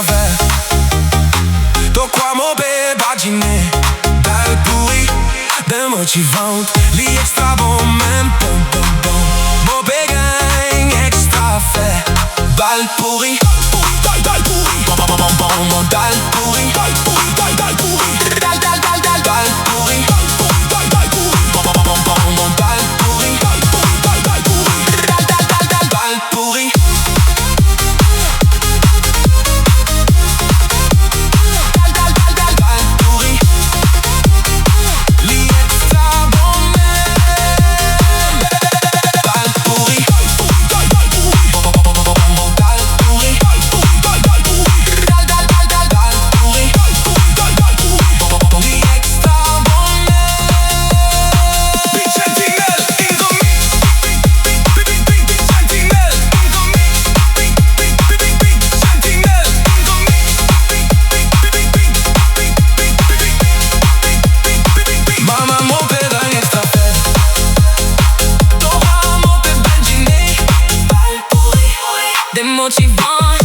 travers. Toquiamo per pagine dal pourri, demotivante, li extra bon men pom pom pom. Mo begang extra fait dal pourri, dal pourri, bom bom bom bom, dal pourri, dal pourri, dal pourri, dal pourri, dal pourri, bom bom bom bom, dal pourri, dal pourri, dal pourri. Motivante.